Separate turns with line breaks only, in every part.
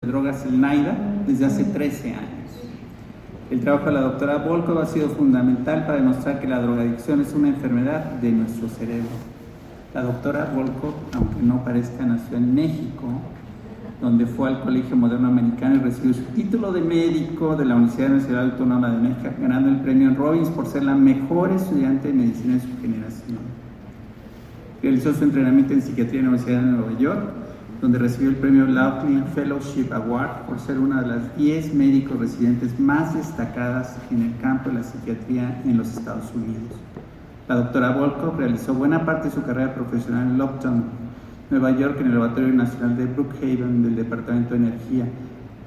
drogas el NIDA desde hace 13 años. El trabajo de la doctora Volkov ha sido fundamental para demostrar que la drogadicción es una enfermedad de nuestro cerebro. La doctora Volkov, aunque no parezca, nació en México, donde fue al Colegio Moderno Americano y recibió su título de médico de la Universidad Nacional Autónoma de México, ganando el premio Robbins por ser la mejor estudiante de medicina de su generación. Realizó su entrenamiento en psiquiatría en la Universidad de Nueva York, donde recibió el premio Laughlin Fellowship Award por ser una de las 10 médicos residentes más destacadas en el campo de la psiquiatría en los Estados Unidos. La doctora Volkov realizó buena parte de su carrera profesional en Lupton, Nueva York, en el Laboratorio Nacional de Brookhaven del Departamento de Energía.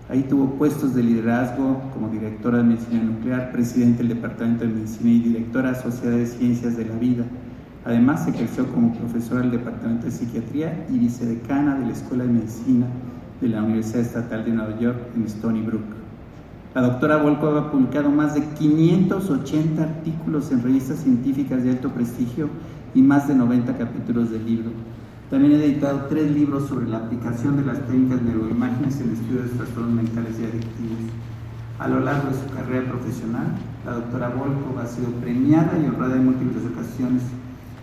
Ahí tuvo puestos de liderazgo como directora de Medicina Nuclear, presidente del Departamento de Medicina y directora asociada de Ciencias de la Vida. Además, ejerció como profesora del Departamento de Psiquiatría y vicedecana de la Escuela de Medicina de la Universidad Estatal de Nueva York en Stony Brook. La doctora Volkov ha publicado más de 580 artículos en revistas científicas de alto prestigio y más de 90 capítulos de libro. También ha editado 3 libros sobre la aplicación de las técnicas neuroimágenes en el estudio de trastornos mentales y adictivos. A lo largo de su carrera profesional, la doctora Volkov ha sido premiada y honrada en múltiples ocasiones.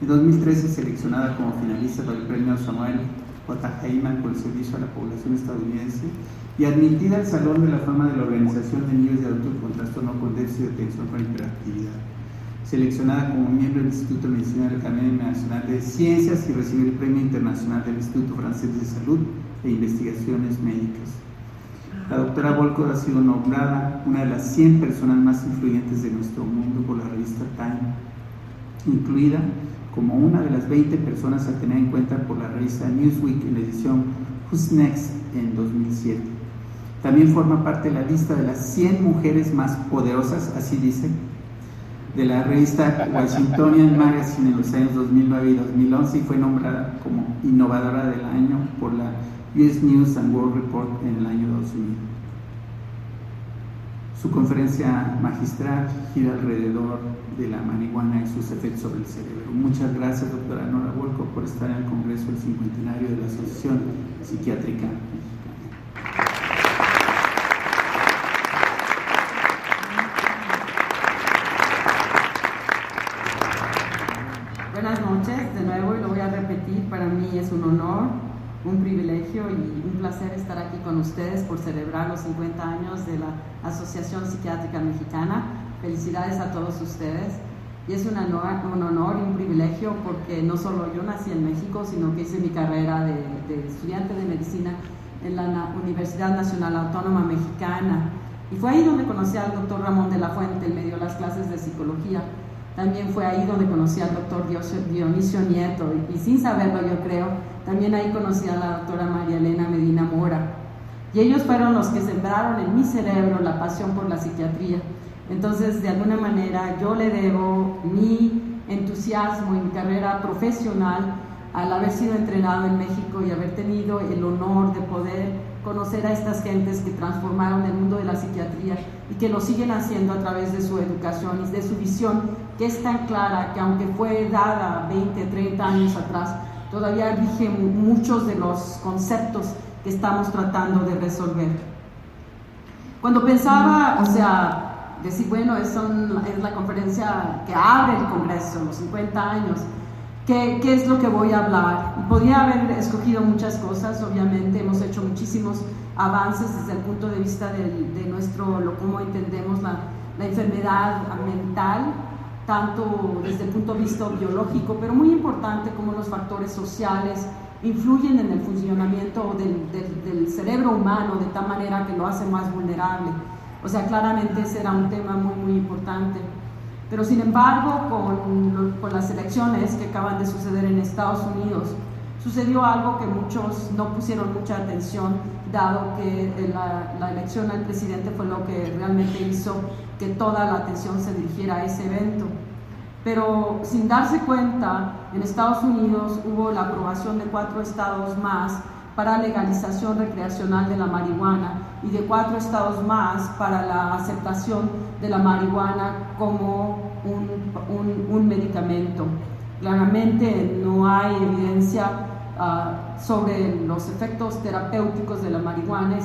En 2013, seleccionada como finalista para el premio Samuel J. Heyman por el servicio a la población estadounidense y admitida al Salón de la Fama de la Organización de Niños y Adultos con Trastorno con Déficit de Atención con Hiperactividad. Seleccionada como miembro del Instituto de Medicina de la Academia Nacional de Ciencias y recibió el Premio Internacional del Instituto Francés de Salud e Investigaciones Médicas. La doctora Volkov ha sido nombrada una de las 100 personas más influyentes de nuestro mundo por la revista Time, incluida como una de las 20 personas a tener en cuenta por la revista Newsweek en la edición Who's Next en 2007. También forma parte de la lista de las 100 mujeres más poderosas, así dice, de la revista Washingtonian Magazine en los años 2009 y 2011 y fue nombrada como innovadora del año por la US News and World Report en el año 2000. Su conferencia magistral gira alrededor de la marihuana y sus efectos sobre el cerebro. Muchas gracias, doctora Nora Volkov, por estar en el Congreso del Cincuentenario de la Asociación Psiquiátrica Mexicana.
Buenas noches, de nuevo, y lo voy a repetir, para mí es un honor, un privilegio y un placer estar aquí con ustedes por celebrar los 50 años de la Asociación Psiquiátrica Mexicana. Felicidades a todos ustedes. Y es un honor y un privilegio porque no solo yo nací en México, sino que hice mi carrera de estudiante de medicina en la Universidad Nacional Autónoma Mexicana. Y fue ahí donde conocí al doctor Ramón de la Fuente, en medio de las clases de psicología. También fue ahí donde conocí al doctor Dionisio Nieto, y sin saberlo yo creo, también ahí conocí a la doctora María Elena Medina Mora. Y ellos fueron los que sembraron en mi cerebro la pasión por la psiquiatría. Entonces, de alguna manera, yo le debo mi entusiasmo y mi carrera profesional al haber sido entrenado en México y haber tenido el honor de poder conocer a estas gentes que transformaron el mundo de la psiquiatría y que lo siguen haciendo a través de su educación y de su visión, que es tan clara que aunque fue dada 20, 30 años atrás, todavía rige muchos de los conceptos que estamos tratando de resolver. Cuando pensaba, decir, bueno, es la conferencia que abre el Congreso, los 50 años, ¿qué es lo que voy a hablar? Y podría haber escogido muchas cosas, obviamente hemos hecho muchísimos avances desde el punto de vista de cómo entendemos la enfermedad mental, tanto desde el punto de vista biológico, pero muy importante cómo los factores sociales influyen en el funcionamiento del cerebro humano de tal manera que lo hace más vulnerable. Claramente ese era un tema muy, muy importante. Pero sin embargo, con las elecciones que acaban de suceder en Estados Unidos, sucedió algo que muchos no pusieron mucha atención, dado que la elección al presidente fue lo que realmente hizo que toda la atención se dirigiera a ese evento. Pero sin darse cuenta, en Estados Unidos hubo la aprobación de 4 estados más para legalización recreacional de la marihuana y de 4 estados más para la aceptación de la marihuana como un medicamento. Claramente no hay evidencia sobre los efectos terapéuticos de la marihuana,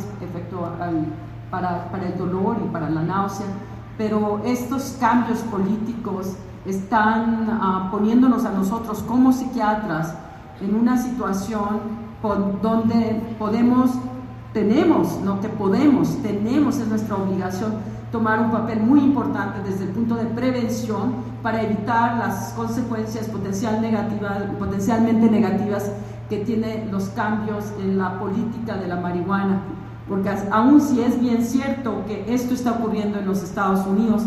para el dolor y para la náusea, pero estos cambios políticos están poniéndonos a nosotros como psiquiatras en una situación donde tenemos, es nuestra obligación tomar un papel muy importante desde el punto de prevención para evitar las consecuencias potencialmente negativas que tienen los cambios en la política de la marihuana. Porque aun si es bien cierto que esto está ocurriendo en los Estados Unidos,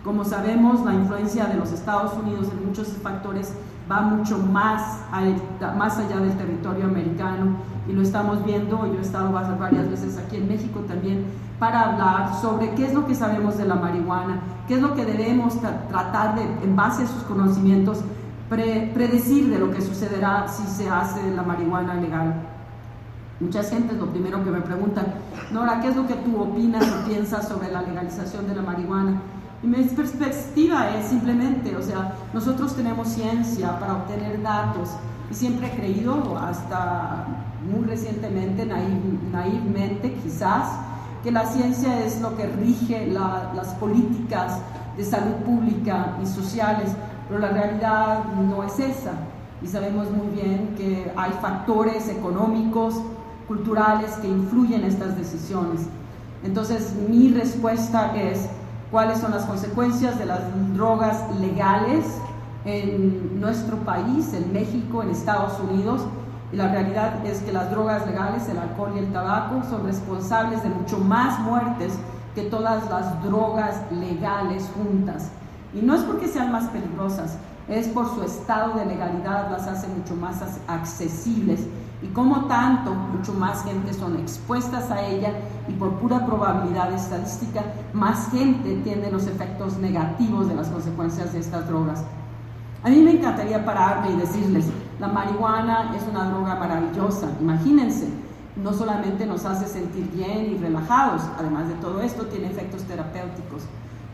como sabemos, la influencia de los Estados Unidos en muchos factores va mucho más allá del territorio americano, y lo estamos viendo. Yo he estado varias veces aquí en México también para hablar sobre qué es lo que sabemos de la marihuana, qué es lo que debemos tratar de, en base a sus conocimientos, predecir de lo que sucederá si se hace la marihuana legal. Muchas gentes lo primero que me preguntan: Nora, ¿qué es lo que tú opinas o piensas sobre la legalización de la marihuana? Y mi perspectiva es simplemente, nosotros tenemos ciencia para obtener datos, y siempre he creído, hasta muy recientemente, naivmente quizás, que la ciencia es lo que rige las políticas de salud pública y sociales, pero la realidad no es esa, y sabemos muy bien que hay factores económicos, culturales que influyen en estas decisiones. Entonces, mi respuesta es: ¿cuáles son las consecuencias de las drogas legales en nuestro país, en México, en Estados Unidos? Y la realidad es que las drogas legales, el alcohol y el tabaco, son responsables de mucho más muertes que todas las drogas legales juntas. Y no es porque sean más peligrosas, es por su estado de legalidad, las hace mucho más accesibles, y como tanto, mucho más gente son expuestas a ella, y por pura probabilidad estadística, más gente tiene los efectos negativos de las consecuencias de estas drogas. A mí me encantaría pararme y decirles: la marihuana es una droga maravillosa. Imagínense, no solamente nos hace sentir bien y relajados, además de todo esto tiene efectos terapéuticos.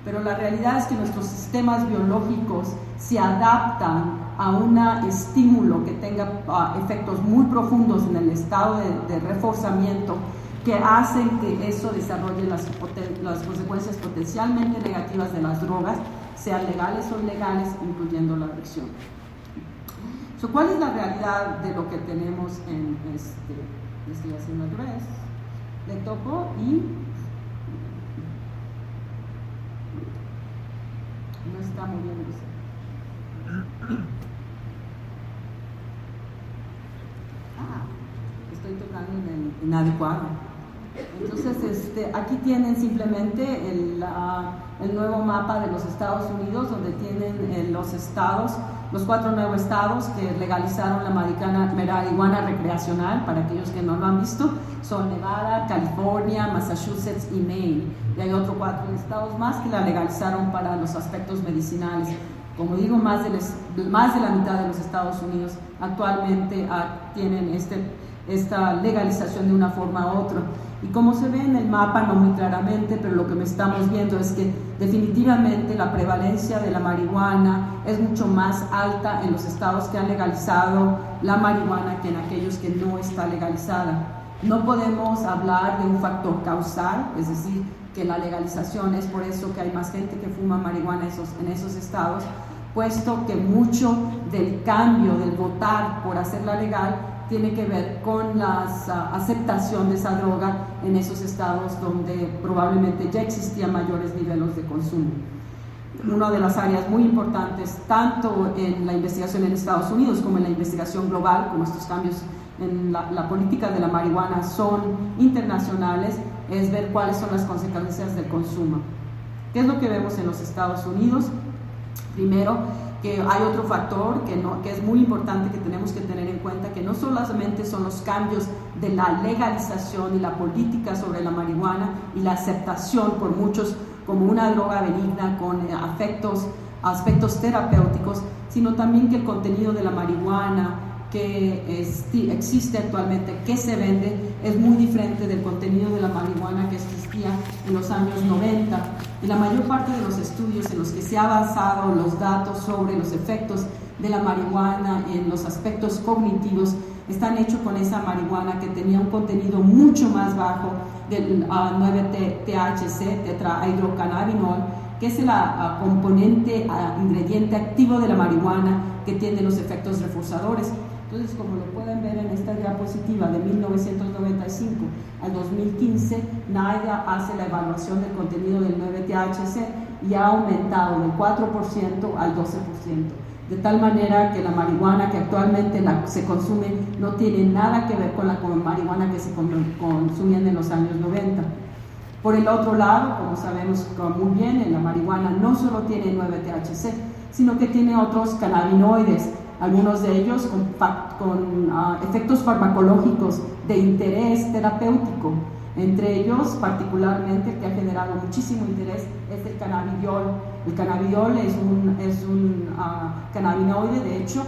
Pero la realidad es que nuestros sistemas biológicos se adaptan a un estímulo que tenga efectos muy profundos en el estado de reforzamiento, que hacen que eso desarrolle las consecuencias potencialmente negativas de las drogas, sean legales o ilegales, incluyendo la adicción. ¿Cuál es la realidad de lo que tenemos en estoy haciendo al revés? Le toco y no está moviéndose. Estoy tocando en el inadecuado. Entonces, aquí tienen simplemente el nuevo mapa de los Estados Unidos, donde tienen los 4 nuevos estados que legalizaron la marihuana recreacional. Para aquellos que no lo han visto, son Nevada, California, Massachusetts y Maine. Y hay otros 4 estados más que la legalizaron para los aspectos medicinales. Como digo, más de la mitad de los Estados Unidos actualmente tienen esta legalización de una forma u otra. Y como se ve en el mapa, no muy claramente, pero lo que estamos viendo es que definitivamente la prevalencia de la marihuana es mucho más alta en los estados que han legalizado la marihuana que en aquellos que no está legalizada. No podemos hablar de un factor causal, es decir, que la legalización es por eso que hay más gente que fuma marihuana en esos estados, puesto que mucho del cambio, del votar por hacerla legal, tiene que ver con la aceptación de esa droga en esos estados donde probablemente ya existían mayores niveles de consumo. Una de las áreas muy importantes, tanto en la investigación en Estados Unidos como en la investigación global, como estos cambios en la política de la marihuana son internacionales, es ver cuáles son las consecuencias del consumo. ¿Qué es lo que vemos en los Estados Unidos? Primero, que hay otro factor que es muy importante, que tenemos que tener en cuenta, que no solamente son los cambios de la legalización y la política sobre la marihuana y la aceptación por muchos como una droga benigna con aspectos terapéuticos, sino también que el contenido de la marihuana que existe actualmente, que se vende, es muy diferente del contenido de la marihuana que existía en los años 90. Y la mayor parte de los estudios en los que se ha basado los datos sobre los efectos de la marihuana en los aspectos cognitivos están hechos con esa marihuana que tenía un contenido mucho más bajo del 9-THC, tetrahidrocannabinol, que es el componente, ingrediente activo de la marihuana que tiene los efectos reforzadores. Entonces, como lo pueden ver en esta diapositiva de 1995 al 2015, NIDA hace la evaluación del contenido del 9-THC y ha aumentado del 4% al 12%. De tal manera que la marihuana que actualmente se consume no tiene nada que ver con la marihuana que se consumía en los años 90. Por el otro lado, como sabemos muy bien, la marihuana no solo tiene 9-THC, sino que tiene otros cannabinoides, algunos de ellos con efectos farmacológicos de interés terapéutico. Entre ellos, particularmente, el que ha generado muchísimo interés es el cannabidiol. El cannabidiol es un cannabinoide, de hecho,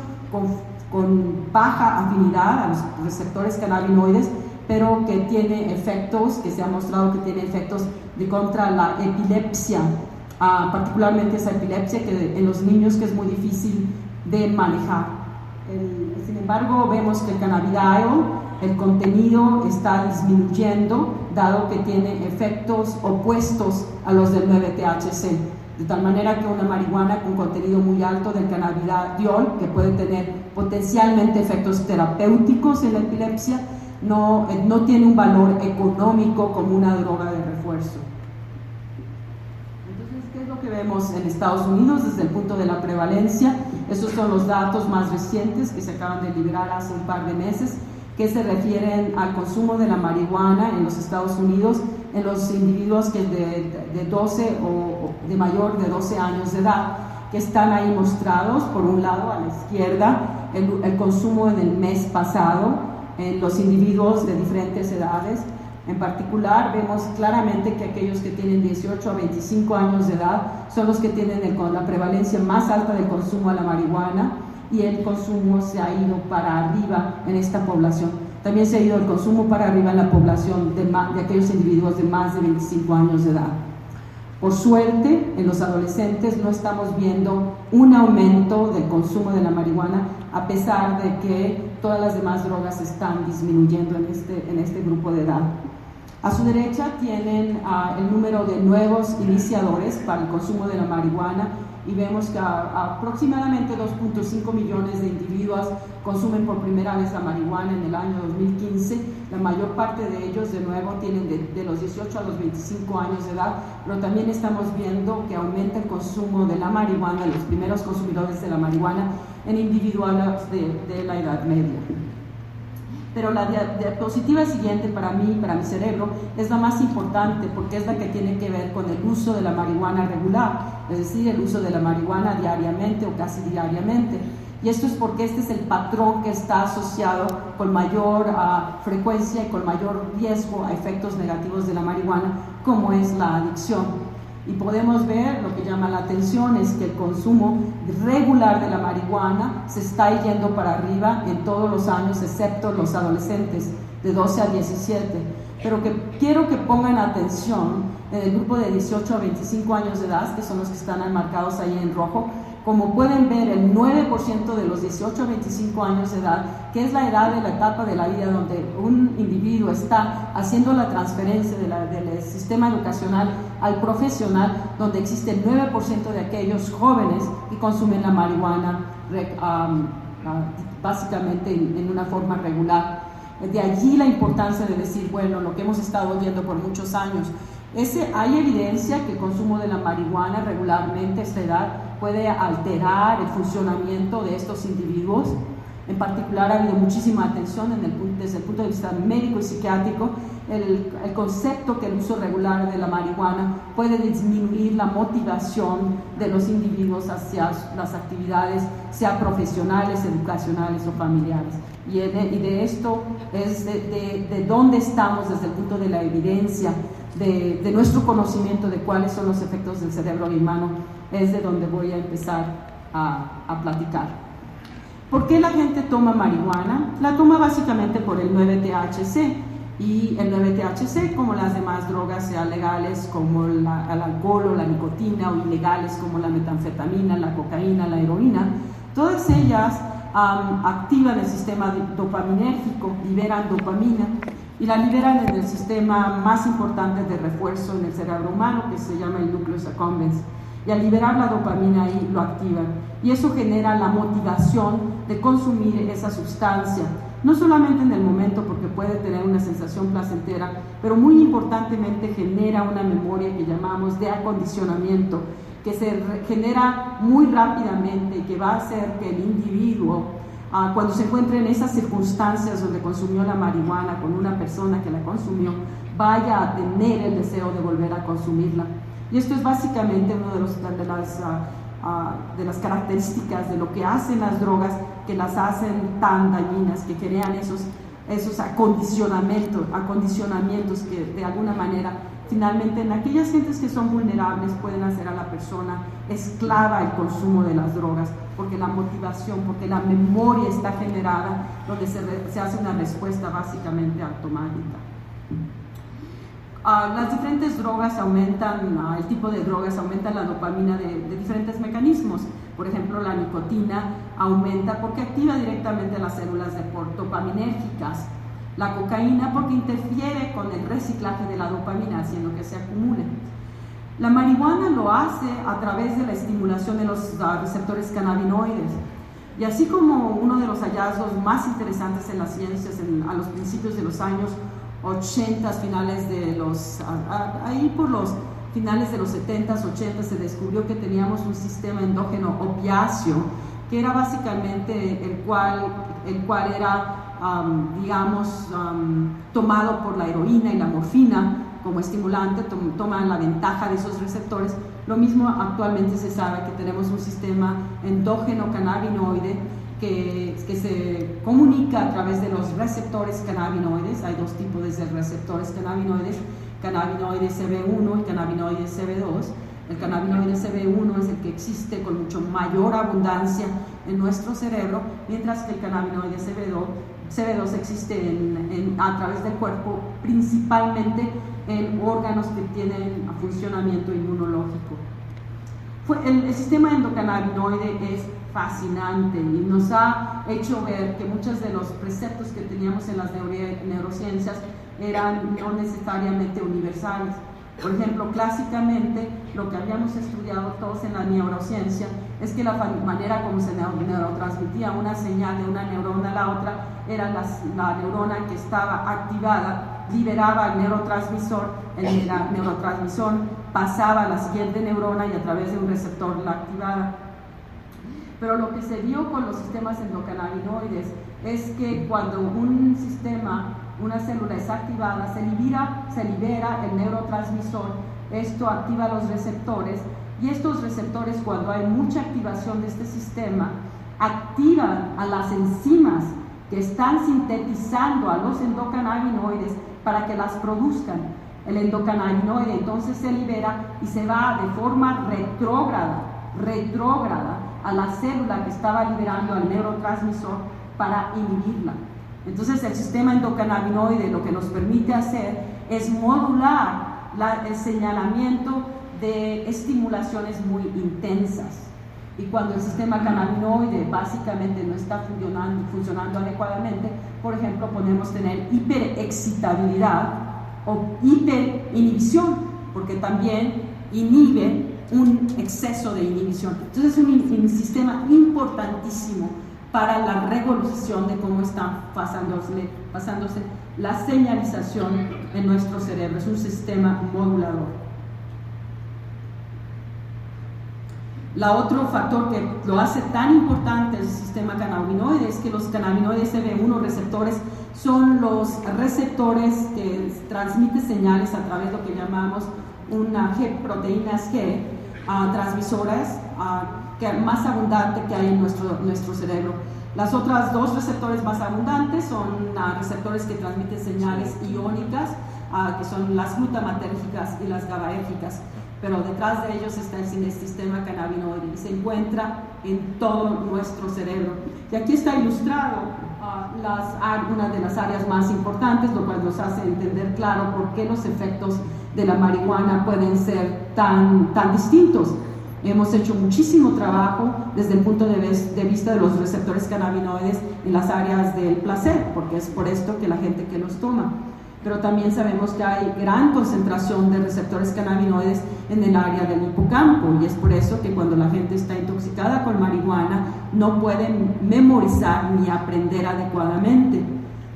con baja afinidad a los receptores cannabinoides, pero que tiene efectos, que se ha mostrado que tiene efectos contra la epilepsia, particularmente esa epilepsia que en los niños que es muy difícil de manejar. Sin embargo, vemos que el cannabidiol, el contenido está disminuyendo, dado que tiene efectos opuestos a los del 9-THC. De tal manera que una marihuana con contenido muy alto del cannabidiol, que puede tener potencialmente efectos terapéuticos en la epilepsia, no tiene un valor económico como una droga de refuerzo. Entonces, ¿qué es lo que vemos en Estados Unidos desde el punto de la prevalencia? Estos son los datos más recientes que se acaban de liberar hace un par de meses, que se refieren al consumo de la marihuana en los Estados Unidos en los individuos que de 12 o de mayor de 12 años de edad, que están ahí mostrados. Por un lado, a la izquierda, el consumo en el mes pasado en los individuos de diferentes edades. En particular, vemos claramente que aquellos que tienen 18 a 25 años de edad son los que tienen la prevalencia más alta del consumo a la marihuana, y el consumo se ha ido para arriba en esta población. También se ha ido el consumo para arriba en la población de aquellos individuos de más de 25 años de edad. Por suerte, en los adolescentes no estamos viendo un aumento del consumo de la marihuana, a pesar de que todas las demás drogas están disminuyendo en este grupo de edad. A su derecha tienen el número de nuevos iniciadores para el consumo de la marihuana, y vemos que aproximadamente 2.5 millones de individuos consumen por primera vez la marihuana en el año 2015. La mayor parte de ellos, de nuevo, tienen de los 18 a los 25 años de edad, pero también estamos viendo que aumenta el consumo de la marihuana, los primeros consumidores de la marihuana, en individuos de la edad media. Pero la diapositiva siguiente, para mí, para mi cerebro, es la más importante, porque es la que tiene que ver con el uso de la marihuana regular, es decir, el uso de la marihuana diariamente o casi diariamente. Y esto es porque este es el patrón que está asociado con mayor frecuencia y con mayor riesgo a efectos negativos de la marihuana, como es la adicción. Y podemos ver, lo que llama la atención es que el consumo regular de la marihuana se está yendo para arriba en todos los años, excepto los adolescentes de 12 a 17. Pero que quiero que pongan atención en el grupo de 18 a 25 años de edad, que son los que están enmarcados ahí en rojo. Como pueden ver, el 9% de los 18 a 25 años de edad, que es la edad de la etapa de la vida donde un individuo está haciendo la transferencia del sistema educacional al profesional, donde existe el 9% de aquellos jóvenes que consumen la marihuana básicamente en una forma regular. De allí la importancia de decir, bueno, lo que hemos estado oyendo por muchos años, hay evidencia que el consumo de la marihuana regularmente a esta edad puede alterar el funcionamiento de estos individuos. En particular, ha habido muchísima atención desde el punto de vista médico y psiquiátrico, el concepto que el uso regular de la marihuana puede disminuir la motivación de los individuos hacia las actividades, sea profesionales, educacionales o familiares. Y de esto es de dónde estamos desde el punto de la evidencia, de nuestro conocimiento de cuáles son los efectos del cerebro humano, es de donde voy a empezar a platicar. ¿Por qué la gente toma marihuana? La toma básicamente por el 9-THC, y el 9-THC, como las demás drogas, sean legales como el alcohol o la nicotina, o ilegales como la metanfetamina, la cocaína, la heroína, todas ellas activan el sistema dopaminérgico, liberan dopamina y la liberan en el sistema más importante de refuerzo en el cerebro humano, que se llama el nucleus accumbens. Y al liberar la dopamina ahí lo activan. Y eso genera la motivación de consumir esa sustancia. No solamente en el momento, porque puede tener una sensación placentera, pero muy importantemente genera una memoria que llamamos de acondicionamiento, que se genera muy rápidamente y que va a hacer que el individuo, cuando se encuentre en esas circunstancias donde consumió la marihuana con una persona que la consumió, vaya a tener el deseo de volver a consumirla. Y esto es básicamente una de las características de lo que hacen las drogas, que las hacen tan dañinas, que crean esos acondicionamientos que de alguna manera finalmente en aquellas gentes que son vulnerables pueden hacer a la persona esclava del consumo de las drogas, porque la motivación, porque la memoria está generada donde se hace una respuesta básicamente automática. Las diferentes drogas aumentan, el tipo de drogas aumentan la dopamina de diferentes mecanismos. Por ejemplo, la nicotina aumenta porque activa directamente las células dopaminérgicas. La cocaína porque interfiere con el reciclaje de la dopamina, haciendo que se acumule. La marihuana lo hace a través de la estimulación de los receptores cannabinoides. Y así como uno de los hallazgos más interesantes en las ciencias a los principios de los años 80, ahí por los finales de los 70s, 80s, se descubrió que teníamos un sistema endógeno opiáceo, que era básicamente el cual era, tomado por la heroína y la morfina como estimulante, toman la ventaja de esos receptores. Lo mismo actualmente se sabe que tenemos un sistema endógeno cannabinoide que se comunica a través de los receptores cannabinoides. Hay dos tipos de receptores cannabinoides CB1 y cannabinoides CB2. El cannabinoide CB1 es el que existe con mucho mayor abundancia en nuestro cerebro, mientras que el cannabinoide CB2 existe a través del cuerpo, principalmente en órganos que tienen funcionamiento inmunológico. El sistema endocannabinoide es fascinante y nos ha hecho ver que muchos de los preceptos que teníamos en las neurociencias eran no necesariamente universales. Por ejemplo, clásicamente lo que habíamos estudiado todos en la neurociencia es que la manera como se neurotransmitía una señal de una neurona a la otra era la neurona que estaba activada, liberaba el neurotransmisor pasaba a la siguiente neurona y a través de un receptor la activaba. Pero lo que se vio con los sistemas endocannabinoides es que cuando una célula es activada, se libera el neurotransmisor, esto activa los receptores, y estos receptores, cuando hay mucha activación de este sistema, activan a las enzimas que están sintetizando a los endocannabinoides para que las produzcan. El endocannabinoide entonces se libera y se va de forma retrógrada a la célula que estaba liberando al neurotransmisor para inhibirla. Entonces el sistema endocannabinoide lo que nos permite hacer es modular el señalamiento de estimulaciones muy intensas. Y cuando el sistema cannabinoide básicamente no está funcionando adecuadamente, por ejemplo, podemos tener hiperexcitabilidad o hiperinhibición, porque también inhibe un exceso de inhibición. Entonces es un sistema importantísimo para la regulación de cómo está pasándose la señalización en nuestro cerebro. Es un sistema modulador. Otro factor que lo hace tan importante el sistema cannabinoide es que los cannabinoides CB1 receptores son los receptores que transmiten señales a través de lo que llamamos proteínas G, transmisoras más abundantes que hay en nuestro cerebro. Las otras dos receptores más abundantes son receptores que transmiten señales iónicas, que son las glutamatérgicas y las GABAérgicas, pero detrás de ellos está el sistema cannabinoide y se encuentra en todo nuestro cerebro. Y aquí está ilustrado una de las áreas más importantes, lo cual nos hace entender claro por qué los efectos de la marihuana pueden ser tan distintos. Hemos hecho muchísimo trabajo desde el punto de vista de los receptores cannabinoides en las áreas del placer, porque es por esto que la gente que los toma. Pero también sabemos que hay gran concentración de receptores cannabinoides en el área del hipocampo, y es por eso que cuando la gente está intoxicada con marihuana no pueden memorizar ni aprender adecuadamente.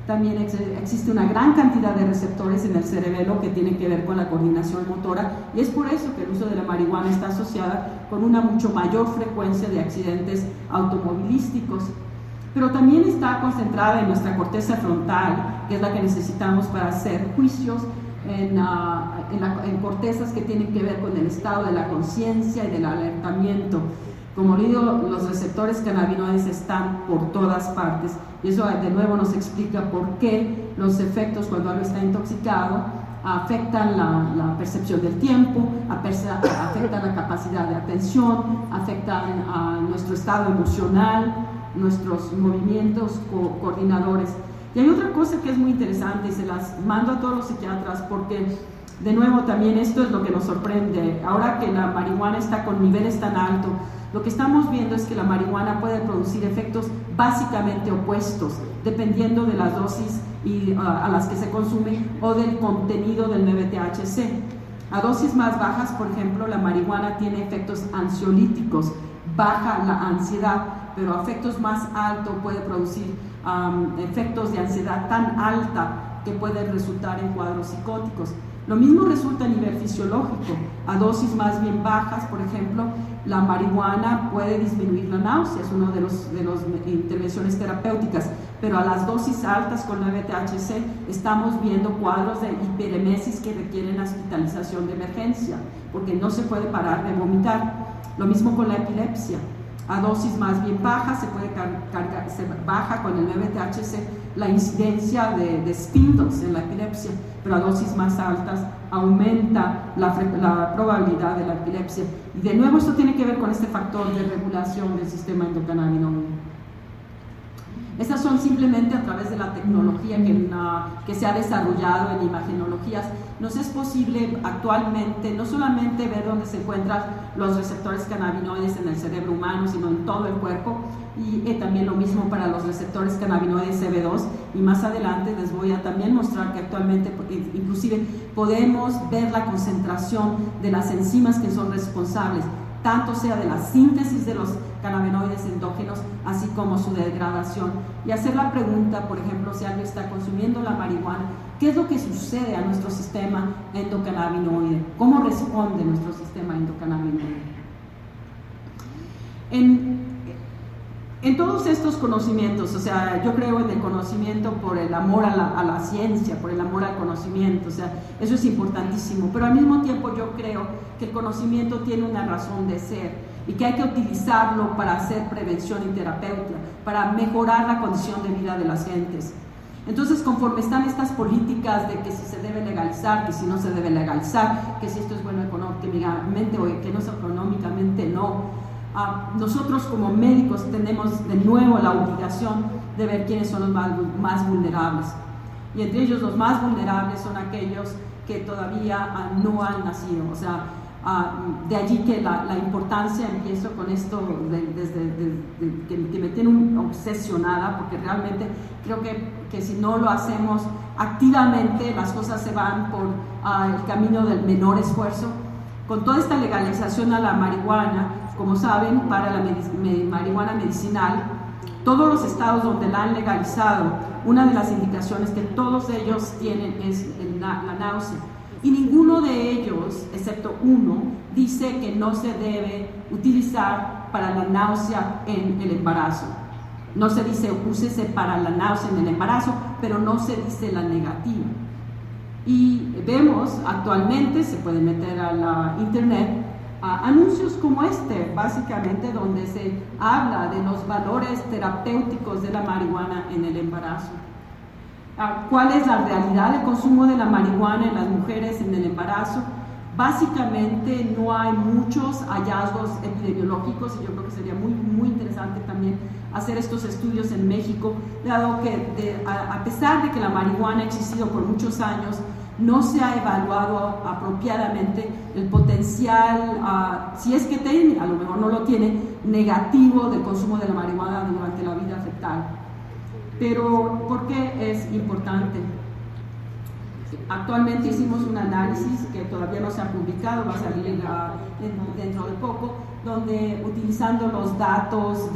También existe una gran cantidad de receptores en el cerebelo que tienen que ver con la coordinación motora, y es por eso que el uso de la marihuana está asociada con una mucho mayor frecuencia de accidentes automovilísticos. Pero también está concentrada en nuestra corteza frontal, que es la que necesitamos para hacer juicios en cortezas que tienen que ver con el estado de la conciencia y del alertamiento. Como digo, los receptores cannabinoides están por todas partes, y eso de nuevo nos explica por qué los efectos cuando algo está intoxicado afectan la percepción del tiempo, afectan la capacidad de atención, afectan a nuestro estado emocional, nuestros movimientos coordinadores. Y hay otra cosa que es muy interesante, y se las mando a todos los psiquiatras porque, de nuevo, también esto es lo que nos sorprende. Ahora que la marihuana está con niveles tan altos, lo que estamos viendo es que la marihuana puede producir efectos básicamente opuestos, dependiendo de las dosis a las que se consume o del contenido del 9-THC. A dosis más bajas, por ejemplo, la marihuana tiene efectos ansiolíticos, baja la ansiedad, pero a efectos más altos puede producir efectos de ansiedad tan alta que pueden resultar en cuadros psicóticos. Lo mismo resulta a nivel fisiológico. A dosis más bien bajas, por ejemplo, la marihuana puede disminuir la náusea, es una de las intervenciones terapéuticas, pero a las dosis altas con 9-THC estamos viendo cuadros de hiperemesis que requieren hospitalización de emergencia, porque no se puede parar de vomitar. Lo mismo con la epilepsia. A dosis más bien bajas se baja con el 9-THC la incidencia de spindles en la epilepsia, pero a dosis más altas aumenta la probabilidad de la epilepsia. Y de nuevo esto tiene que ver con este factor de regulación del sistema endocannabinoide. Estas son simplemente a través de la tecnología que se ha desarrollado en imagenologías. Nos es posible actualmente no solamente ver dónde se encuentran los receptores cannabinoides en el cerebro humano, sino en todo el cuerpo, y también lo mismo para los receptores cannabinoides CB2, y más adelante les voy a también mostrar que actualmente inclusive podemos ver la concentración de las enzimas que son responsables, tanto sea de la síntesis de los cannabinoides endógenos, así como su degradación, y hacer la pregunta, por ejemplo, si alguien está consumiendo la marihuana, ¿qué es lo que sucede a nuestro sistema endocannabinoide? ¿Cómo responde nuestro sistema endocannabinoide? En todos estos conocimientos, o sea, yo creo en el conocimiento por el amor a la ciencia, por el amor al conocimiento, o sea, eso es importantísimo, pero al mismo tiempo yo creo que el conocimiento tiene una razón de ser y que hay que utilizarlo para hacer prevención y terapeuta, para mejorar la condición de vida de las gentes. Entonces, conforme están estas políticas de que si se debe legalizar, que si no se debe legalizar, que si esto es bueno económicamente o que no es económicamente, no. Nosotros como médicos tenemos de nuevo la obligación de ver quiénes son los más vulnerables, y entre ellos los más vulnerables son aquellos que todavía no han nacido. O sea, de allí que la importancia, empiezo con esto que me tiene obsesionada, porque realmente creo que si no lo hacemos activamente las cosas se van por el camino del menor esfuerzo. Con toda esta legalización a la marihuana, como saben, para la marihuana medicinal, todos los estados donde la han legalizado, una de las indicaciones que todos ellos tienen es la náusea, y ninguno de ellos, excepto uno, dice que no se debe utilizar para la náusea en el embarazo. No se dice úsese para la náusea en el embarazo, pero no se dice la negativa. Y vemos actualmente, se puede meter a la internet, anuncios como este, básicamente, donde se habla de los valores terapéuticos de la marihuana en el embarazo. ¿Cuál es la realidad del consumo de la marihuana en las mujeres en el embarazo? Básicamente no hay muchos hallazgos epidemiológicos, y yo creo que sería muy, muy interesante también hacer estos estudios en México, dado que a pesar de que la marihuana ha existido por muchos años, no se ha evaluado apropiadamente el potencial, si es que tiene, a lo mejor no lo tiene, negativo del consumo de la marihuana durante la vida fetal. Pero, ¿por qué es importante? Actualmente hicimos un análisis que todavía no se ha publicado, va a salir dentro de poco, donde utilizando los datos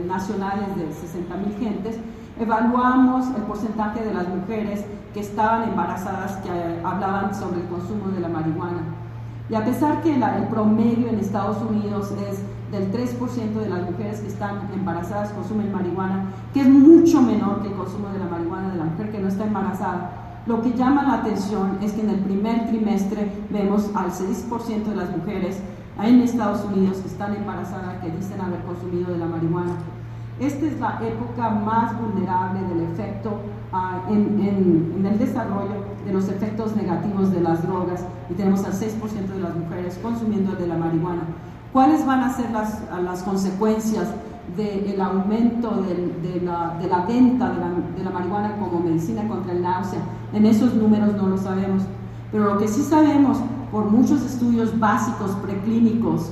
nacionales de 60,000 gentes, evaluamos el porcentaje de las mujeres que estaban embarazadas que hablaban sobre el consumo de la marihuana. Y a pesar que el promedio en Estados Unidos es del 3% de las mujeres que están embarazadas consumen marihuana, que es mucho menor que el consumo de la marihuana de la mujer que no está embarazada, lo que llama la atención es que en el primer trimestre vemos al 6% de las mujeres en Estados Unidos que están embarazadas que dicen haber consumido de la marihuana. Esta es la época más vulnerable del efecto en el desarrollo de los efectos negativos de las drogas, y tenemos al 6% de las mujeres consumiendo de la marihuana. ¿Cuáles van a ser las consecuencias del aumento de la venta de la marihuana como medicina contra el náusea? En esos números no lo sabemos, pero lo que sí sabemos por muchos estudios básicos preclínicos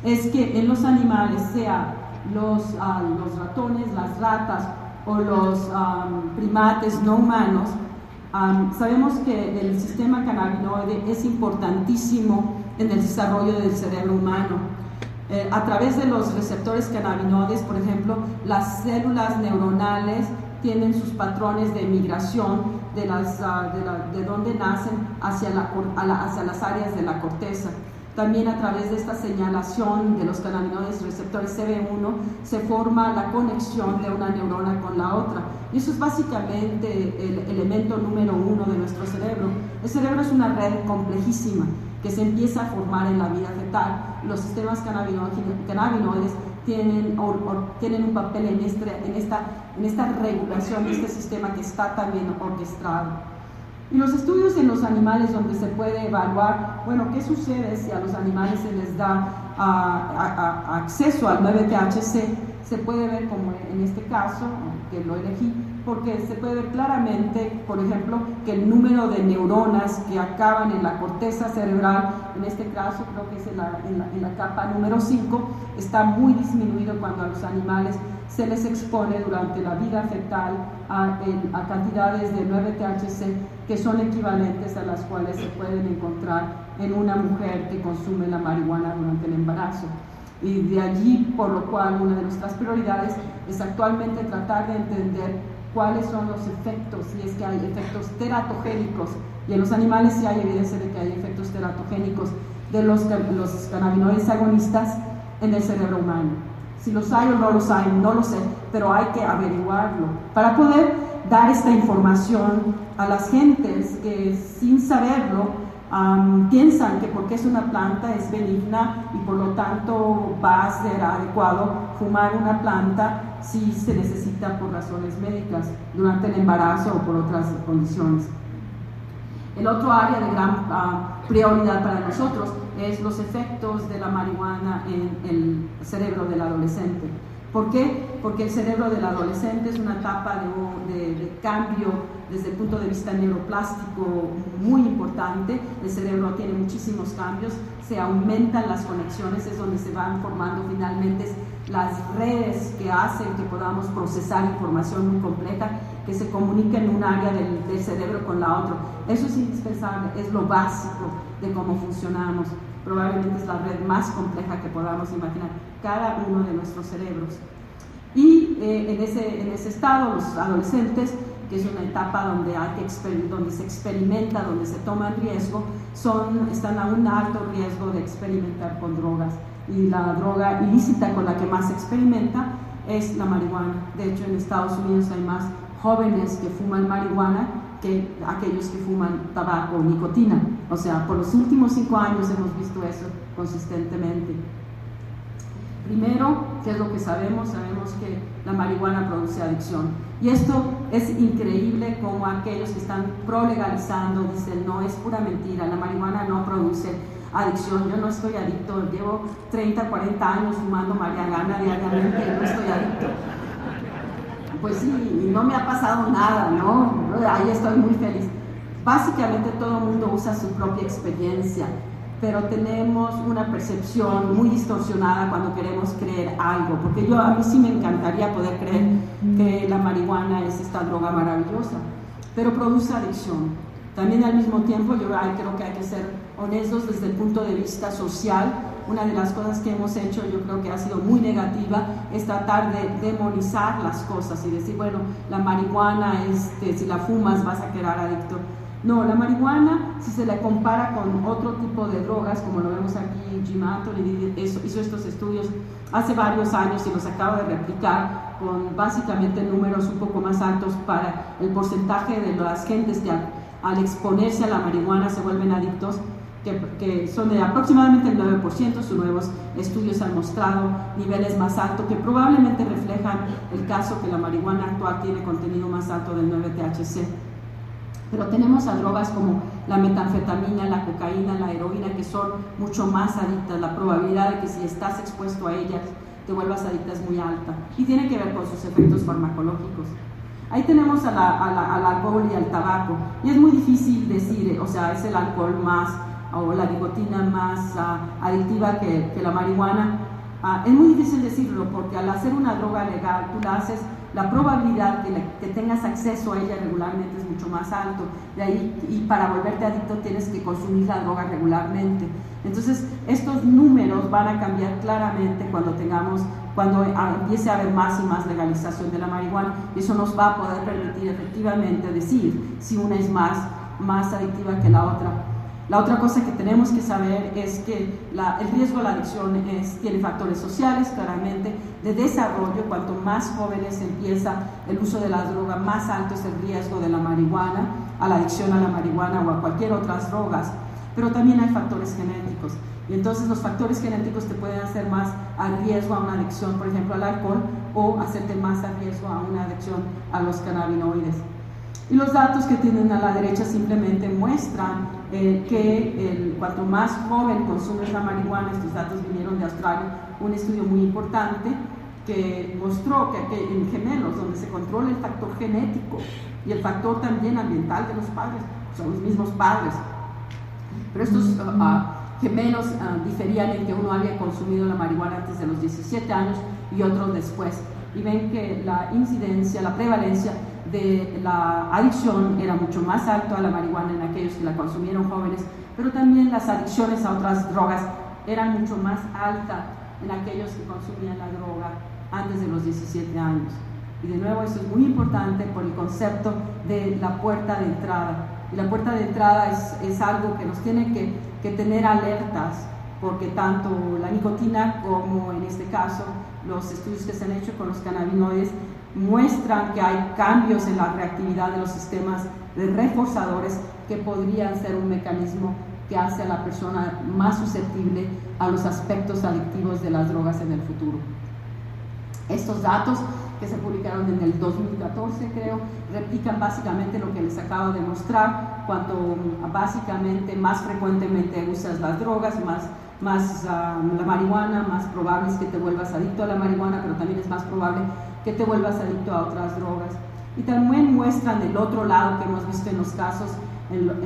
es que en los animales, sea los ratones, las ratas o los primates no humanos, sabemos que el sistema cannabinoide es importantísimo en el desarrollo del cerebro humano. A través de los receptores cannabinoides, por ejemplo, las células neuronales tienen sus patrones de migración de donde nacen hacia las áreas de la corteza. También a través de esta señalación de los cannabinoides receptores CB1 se forma la conexión de una neurona con la otra. Y eso es básicamente el elemento número 1 de nuestro cerebro. El cerebro es una red complejísima que se empieza a formar en la vida fetal. Los sistemas cannabinoides tienen un papel en esta regulación de este sistema que está también orquestado. Y los estudios en los animales donde se puede evaluar, bueno, qué sucede si a los animales se les da acceso al 9-THC, se puede ver como en este caso, que lo elegí, porque se puede ver claramente, por ejemplo, que el número de neuronas que acaban en la corteza cerebral, en este caso creo que es en la capa número 5, está muy disminuido cuando a los animales se les expone durante la vida fetal a cantidades de 9-THC que son equivalentes a las cuales se pueden encontrar en una mujer que consume la marihuana durante el embarazo. Y de allí, por lo cual, una de nuestras prioridades es actualmente tratar de entender cuáles son los efectos, si es que hay efectos teratogénicos, y en los animales sí hay evidencia de que hay efectos teratogénicos de los cannabinoides agonistas en el cerebro humano. Si los hay o no los hay, no lo sé, pero hay que averiguarlo para poder dar esta información a las gentes que sin saberlo piensan que porque es una planta es benigna y por lo tanto va a ser adecuado fumar una planta si se necesita por razones médicas durante el embarazo o por otras condiciones. El otro área de gran prioridad para nosotros es los efectos de la marihuana en el cerebro del adolescente. ¿Por qué? Porque el cerebro del adolescente es una etapa de cambio desde el punto de vista neuroplástico muy importante. El cerebro tiene muchísimos cambios, se aumentan las conexiones, es donde se van formando finalmente las redes que hacen que podamos procesar información muy compleja, que se comunica en un área del cerebro con la otra. Eso es indispensable, es lo básico de cómo funcionamos. Probablemente es la red más compleja que podamos imaginar, cada uno de nuestros cerebros. Y en ese estado, los adolescentes, que es una etapa donde se experimenta, donde se toma riesgo, están a un alto riesgo de experimentar con drogas. Y la droga ilícita con la que más se experimenta es la marihuana. De hecho, en Estados Unidos hay más jóvenes que fuman marihuana que aquellos que fuman tabaco o nicotina. O sea, por los últimos 5 años hemos visto eso consistentemente. Primero, ¿qué es lo que sabemos? Sabemos que la marihuana produce adicción. Y esto es increíble, como aquellos que están pro-legalizando dicen, no, es pura mentira, la marihuana no produce adicción. Yo no estoy adicto, llevo 30, 40 años fumando marihuana diariamente y no estoy adicto. Pues sí, y no me ha pasado nada, ¿no? Ahí estoy muy feliz. Básicamente todo el mundo usa su propia experiencia, pero tenemos una percepción muy distorsionada cuando queremos creer algo, porque a mí sí me encantaría poder creer que la marihuana es esta droga maravillosa, pero produce adicción. También al mismo tiempo creo que hay que ser honestos desde el punto de vista social. Una de las cosas que hemos hecho, yo creo que ha sido muy negativa, es tratar de demonizar las cosas y decir, bueno, la marihuana, si la fumas vas a quedar adicto. No, la marihuana, si se la compara con otro tipo de drogas, como lo vemos aquí, Jim Anthony hizo estos estudios hace varios años y los acaba de replicar con básicamente números un poco más altos para el porcentaje de las gentes que al exponerse a la marihuana se vuelven adictos, que son de aproximadamente el 9%. Sus nuevos estudios han mostrado niveles más altos que probablemente reflejan el caso que la marihuana actual tiene contenido más alto del 9-THC. Pero tenemos a drogas como la metanfetamina, la cocaína, la heroína, que son mucho más adictas. La probabilidad de que si estás expuesto a ellas te vuelvas adicta es muy alta y tiene que ver con sus efectos farmacológicos. Ahí tenemos al alcohol y al tabaco, y es muy difícil decir, es el alcohol más o la nicotina más adictiva que la marihuana. Es muy difícil decirlo porque al hacer una droga legal, tú la haces, la probabilidad que tengas acceso a ella regularmente es mucho más alto. De ahí, y para volverte adicto tienes que consumir la droga regularmente. Entonces, estos números van a cambiar claramente cuando empiece a haber más y más legalización de la marihuana. Eso nos va a poder permitir efectivamente decir si una es más adictiva que la otra. La otra cosa que tenemos que saber es que el riesgo de la adicción tiene factores sociales, claramente, de desarrollo. Cuanto más jóvenes empieza el uso de la droga, más alto es el riesgo de la marihuana, a la adicción a la marihuana o a cualquier otras drogas. Pero también hay factores genéticos. Y entonces los factores genéticos te pueden hacer más a riesgo a una adicción, por ejemplo, al alcohol, o hacerte más a riesgo a una adicción a los cannabinoides. Y los datos que tienen a la derecha simplemente muestran que cuanto más joven consumes la marihuana. Estos datos vinieron de Australia, un estudio muy importante que mostró que en gemelos, donde se controla el factor genético y el factor también ambiental de los padres, son los mismos padres, pero estos gemelos diferían en que uno había consumido la marihuana antes de los 17 años y otros después, y ven que la incidencia, la prevalencia de la adicción era mucho más alto a la marihuana en aquellos que la consumieron jóvenes, pero también las adicciones a otras drogas eran mucho más altas en aquellos que consumían la droga antes de los 17 años. Y de nuevo, esto es muy importante por el concepto de la puerta de entrada. Y la puerta de entrada es algo que nos tiene que tener alertas, porque tanto la nicotina como en este caso los estudios que se han hecho con los cannabinoides muestran que hay cambios en la reactividad de los sistemas de reforzadores que podrían ser un mecanismo que hace a la persona más susceptible a los aspectos adictivos de las drogas en el futuro. Estos datos que se publicaron en el 2014, creo, replican básicamente lo que les acabo de mostrar. Cuanto básicamente más frecuentemente usas las drogas, más la marihuana, más probable es que te vuelvas adicto a la marihuana, pero también es más probable que te vuelvas adicto a otras drogas. Y también muestran el otro lado que hemos visto en los casos,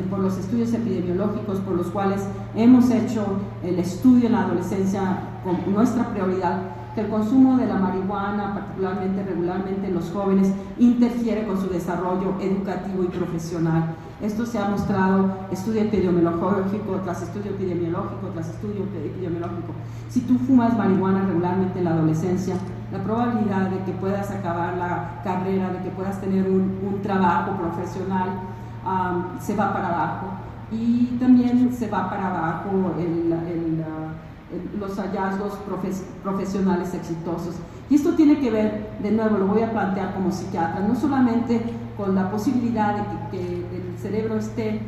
por los estudios epidemiológicos por los cuales hemos hecho el estudio en la adolescencia con nuestra prioridad, que el consumo de la marihuana, particularmente regularmente en los jóvenes, interfiere con su desarrollo educativo y profesional. Esto se ha mostrado estudio epidemiológico tras estudio epidemiológico tras estudio epidemiológico. Si tú fumas marihuana regularmente en la adolescencia, la probabilidad de que puedas acabar la carrera, de que puedas tener un trabajo profesional, se va para abajo. Y también se va para abajo los hallazgos profesionales exitosos. Y esto tiene que ver, de nuevo, lo voy a plantear como psiquiatra, no solamente con la posibilidad de que el cerebro esté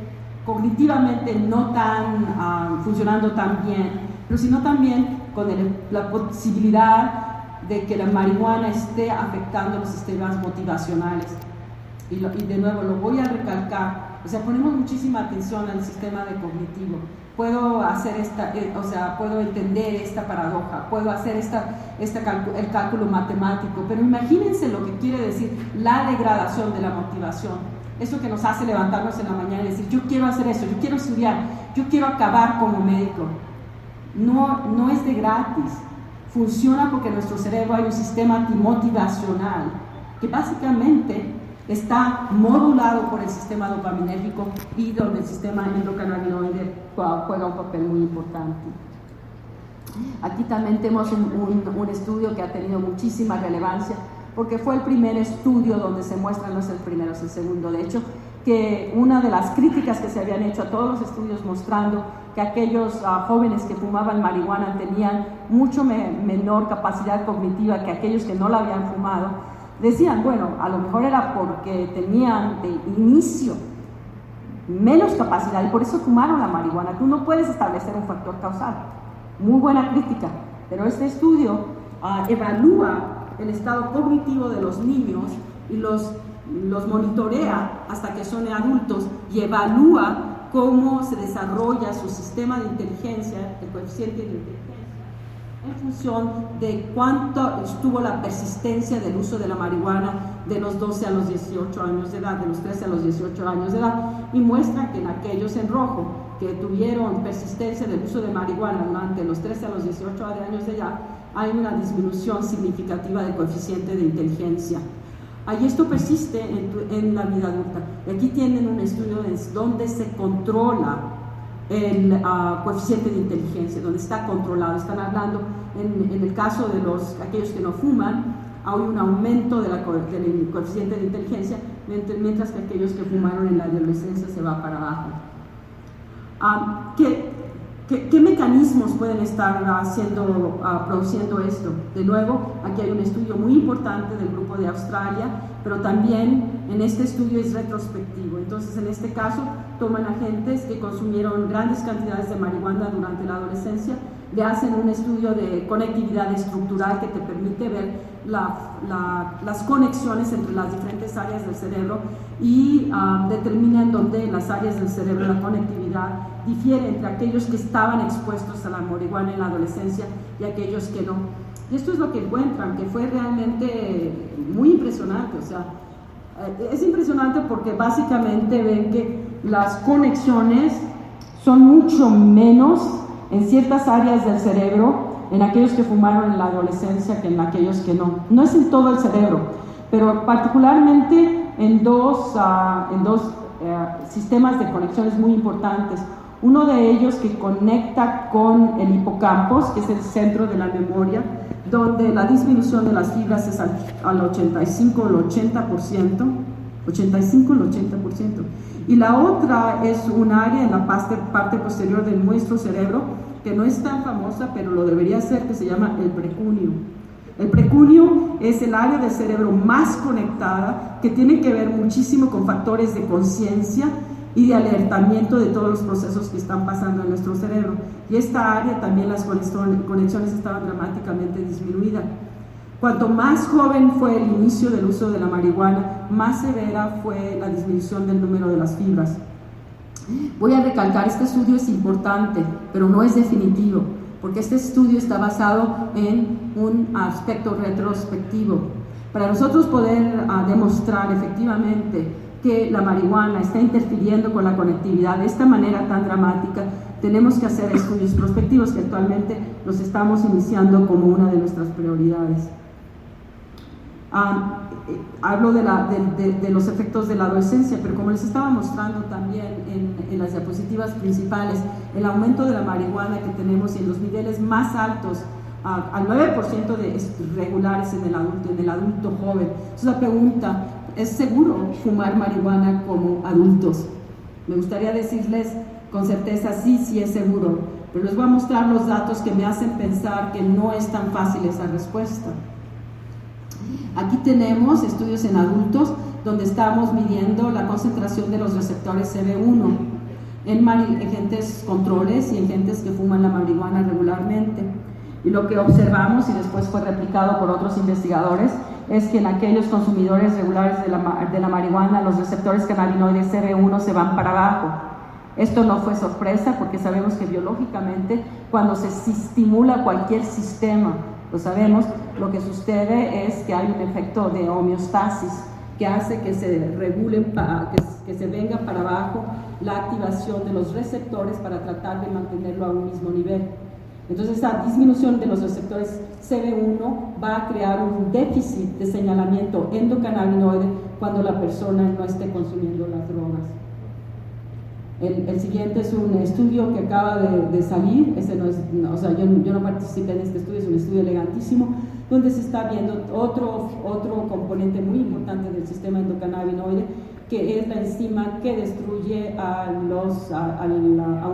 cognitivamente no tan funcionando tan bien, pero sino también con la posibilidad de que la marihuana esté afectando los sistemas motivacionales. Y de nuevo, lo voy a recalcar, ponemos muchísima atención al sistema de cognitivo. Puedo hacer puedo entender esta paradoja, puedo hacer el cálculo matemático, pero imagínense lo que quiere decir la degradación de la motivación. eso que nos hace levantarnos en la mañana y decir, yo quiero hacer eso, yo quiero estudiar, yo quiero acabar como médico. No es de gratis. Funciona porque en nuestro cerebro hay un sistema motivacional que básicamente está modulado por el sistema dopaminérgico y donde el sistema endocannabinoide juega un papel muy importante. Aquí también tenemos un estudio que ha tenido muchísima relevancia porque fue el primer estudio donde se muestra, no es el primero, es el segundo. De hecho, que una de las críticas que se habían hecho a todos los estudios mostrando que aquellos jóvenes que fumaban marihuana tenían mucho menor capacidad cognitiva que aquellos que no la habían fumado, decían, bueno, a lo mejor era porque tenían de inicio menos capacidad y por eso fumaron la marihuana. Tú no puedes establecer un factor causal. Muy buena crítica, pero este estudio evalúa el estado cognitivo de los niños y los monitorea hasta que son adultos y evalúa cómo se desarrolla su sistema de inteligencia, el coeficiente de inteligencia, en función de cuánto estuvo la persistencia del uso de la marihuana de los 12 a los 18 años de edad, de los 13 a los 18 años de edad, y muestra que en aquellos en rojo que tuvieron persistencia del uso de marihuana durante los 13 a los 18 años de edad, hay una disminución significativa del coeficiente de inteligencia. Ahí esto persiste en la vida adulta. Y aquí tienen un estudio donde se controla el coeficiente de inteligencia, donde está controlado. Están hablando, en el caso de aquellos que no fuman, hay un aumento del coeficiente de inteligencia, mientras que aquellos que fumaron en la adolescencia se va para abajo. ¿Qué mecanismos pueden estar produciendo esto? De nuevo, aquí hay un estudio muy importante del grupo de Australia, pero también en este estudio es retrospectivo. Entonces, en este caso, toman agentes que consumieron grandes cantidades de marihuana durante la adolescencia, le hacen un estudio de conectividad estructural que te permite ver las conexiones entre las diferentes áreas del cerebro y determinan dónde las áreas del cerebro, la conectividad, difiere entre aquellos que estaban expuestos a la marihuana en la adolescencia y aquellos que no. Y esto es lo que encuentran, que fue realmente muy impresionante. O sea, es impresionante porque básicamente ven que las conexiones son mucho menos en ciertas áreas del cerebro en aquellos que fumaron en la adolescencia que en aquellos que no. No es en todo el cerebro, pero particularmente en dos sistemas de conexiones muy importantes. Uno de ellos que conecta con el hipocampus, que es el centro de la memoria, donde la disminución de las fibras es al 85 o al 80%, 85 al 80%. Y la otra es un área en la parte posterior de nuestro cerebro, que no es tan famosa, pero lo debería ser, que se llama el precunio. El precunio es el área del cerebro más conectada, que tiene que ver muchísimo con factores de conciencia y de alertamiento de todos los procesos que están pasando en nuestro cerebro. Y esta área también las conexiones estaban dramáticamente disminuidas. Cuanto más joven fue el inicio del uso de la marihuana, más severa fue la disminución del número de las fibras. Voy a recalcar, este estudio es importante, pero no es definitivo, porque este estudio está basado en un aspecto retrospectivo. Para nosotros poder demostrar efectivamente que la marihuana está interfiriendo con la conectividad de esta manera tan dramática, tenemos que hacer estudios prospectivos que actualmente los estamos iniciando como una de nuestras prioridades. Hablo de los efectos de la adolescencia, pero como les estaba mostrando también en las diapositivas principales, el aumento de la marihuana que tenemos y en los niveles más altos, al 9% de regulares en el adulto joven. Entonces la pregunta, ¿es seguro fumar marihuana como adultos? Me gustaría decirles con certeza sí es seguro, pero les voy a mostrar los datos que me hacen pensar que no es tan fácil esa respuesta. Aquí tenemos estudios en adultos donde estamos midiendo la concentración de los receptores CB1 en gentes controles y en gentes que fuman la marihuana regularmente. Y lo que observamos, y después fue replicado por otros investigadores, es que en aquellos consumidores regulares de la marihuana, los receptores cannabinoides CB1 se van para abajo. Esto no fue sorpresa porque sabemos que biológicamente cuando se estimula cualquier sistema, lo sabemos, lo que sucede es que hay un efecto de homeostasis que hace que se regulen, que se venga para abajo la activación de los receptores para tratar de mantenerlo a un mismo nivel. Entonces, esta disminución de los receptores CB1 va a crear un déficit de señalamiento endocannabinoide cuando la persona no esté consumiendo las drogas. El siguiente es un estudio que acaba de salir, ese no es, o sea, yo no participé en este estudio, es un estudio elegantísimo, donde se está viendo otro componente muy importante del sistema endocannabinoide, que es la enzima que destruye a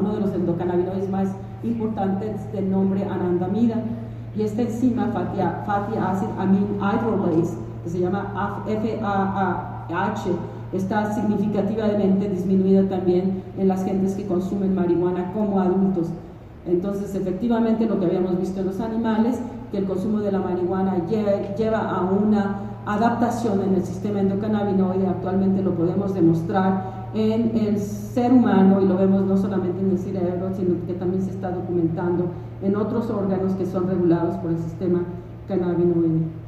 uno de los endocannabinoides más importantes del nombre anandamida. Y esta enzima, fatty acid amine hydrolase, que se llama FAAH, está significativamente disminuida también en las gentes que consumen marihuana como adultos. Entonces, efectivamente, lo que habíamos visto en los animales, que el consumo de la marihuana lleva a una adaptación en el sistema endocannabinoide, actualmente lo podemos demostrar en el ser humano, y lo vemos no solamente en el cerebro, sino que también se está documentando en otros órganos que son regulados por el sistema cannabinoide.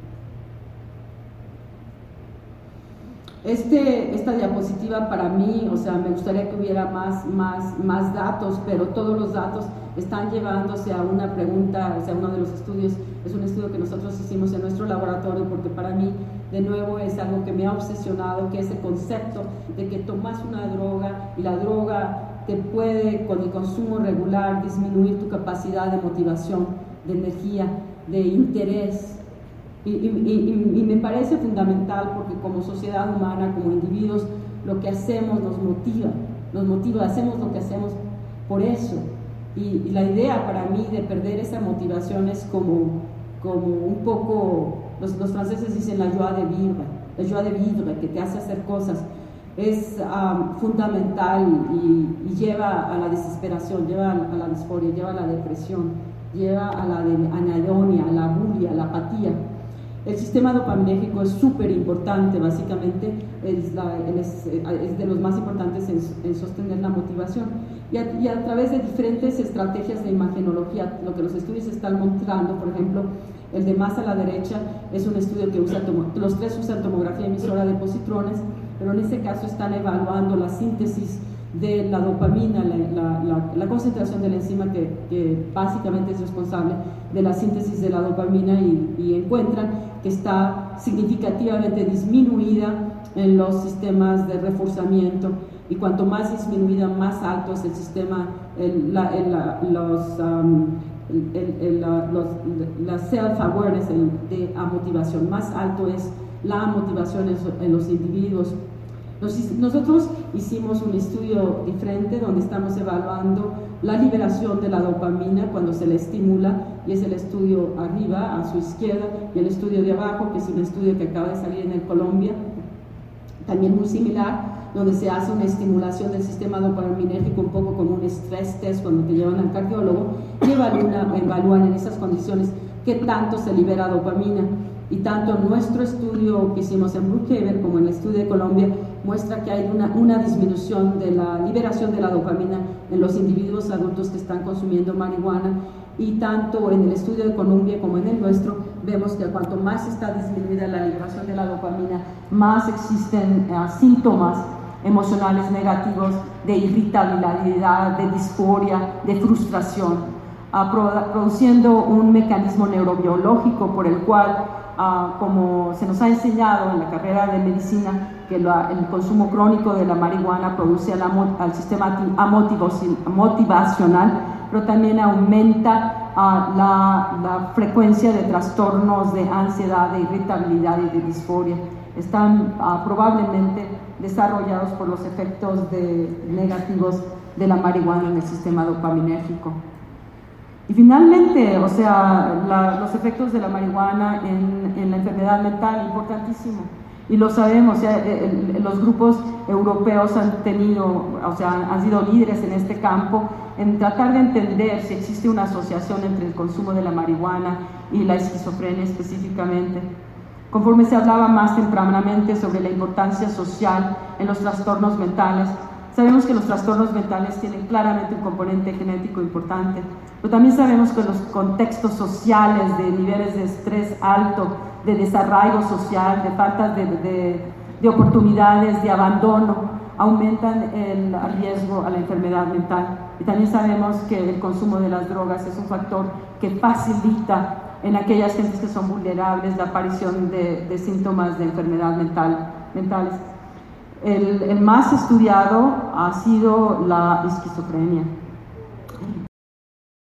Esta diapositiva para mí, o sea, me gustaría que hubiera más datos, pero todos los datos están llevándose a una pregunta, o sea, uno de los estudios, es un estudio que nosotros hicimos en nuestro laboratorio, porque para mí, de nuevo, es algo que me ha obsesionado, que es el concepto de que tomas una droga y la droga te puede, con el consumo regular, disminuir tu capacidad de motivación, de energía, de interés. Y me parece fundamental, porque como sociedad humana, como individuos, lo que hacemos nos motiva, hacemos lo que hacemos por eso. Y la idea para mí de perder esa motivación es como un poco, los franceses dicen la joie de vivre, que te hace hacer cosas. Es fundamental y lleva a la desesperación, lleva a la disforia, lleva a la depresión, lleva a la anedonia, a la bulia, a la apatía. El sistema dopaminérgico es súper importante, básicamente es de los más importantes en sostener la motivación. Y a través de diferentes estrategias de imagenología, lo que los estudios están mostrando, por ejemplo, el de más a la derecha es un estudio que usa, los tres usan tomografía emisora de positrones, pero en este caso están evaluando la síntesis de la dopamina, la concentración de la enzima que básicamente es responsable de la síntesis de la dopamina, y encuentran que está significativamente disminuida en los sistemas de reforzamiento, y cuanto más disminuida, más alto es el sistema, la self-awareness de motivación, más alto es la motivación en los individuos. Nosotros hicimos un estudio diferente donde estamos evaluando la liberación de la dopamina cuando se le estimula, y es el estudio arriba a su izquierda, y el estudio de abajo, que es un estudio que acaba de salir en el Colombia, también muy similar, donde se hace una estimulación del sistema dopaminérgico, un poco como un stress test cuando te llevan al cardiólogo, y evalúan en esas condiciones qué tanto se libera dopamina. Y tanto nuestro estudio que hicimos en Brookhaven como en el estudio de Colombia muestra que hay una disminución de la liberación de la dopamina en los individuos adultos que están consumiendo marihuana, y tanto en el estudio de Colombia como en el nuestro vemos que cuanto más está disminuida la liberación de la dopamina, más existen síntomas emocionales negativos de irritabilidad, de disforia, de frustración, produciendo un mecanismo neurobiológico por el cual, como se nos ha enseñado en la carrera de medicina, que el consumo crónico de la marihuana produce al sistema motivacional, pero también aumenta la frecuencia de trastornos de ansiedad, de irritabilidad y de disforia. Están probablemente desarrollados por los efectos negativos de la marihuana en el sistema dopaminérgico. Y finalmente, o sea, los efectos de la marihuana en la enfermedad mental, importantísimo. Y lo sabemos, o sea, los grupos europeos han sido líderes en este campo, en tratar de entender si existe una asociación entre el consumo de la marihuana y la esquizofrenia específicamente. Conforme se hablaba más tempranamente sobre la importancia social en los trastornos mentales, sabemos que los trastornos mentales tienen claramente un componente genético importante, pero también sabemos que los contextos sociales de niveles de estrés alto, de desarraigo social, de falta de de oportunidades, de abandono, aumentan el riesgo a la enfermedad mental. Y también sabemos que el consumo de las drogas es un factor que facilita en aquellas gentes que son vulnerables la aparición de síntomas de enfermedad mentales. El más estudiado ha sido la esquizofrenia.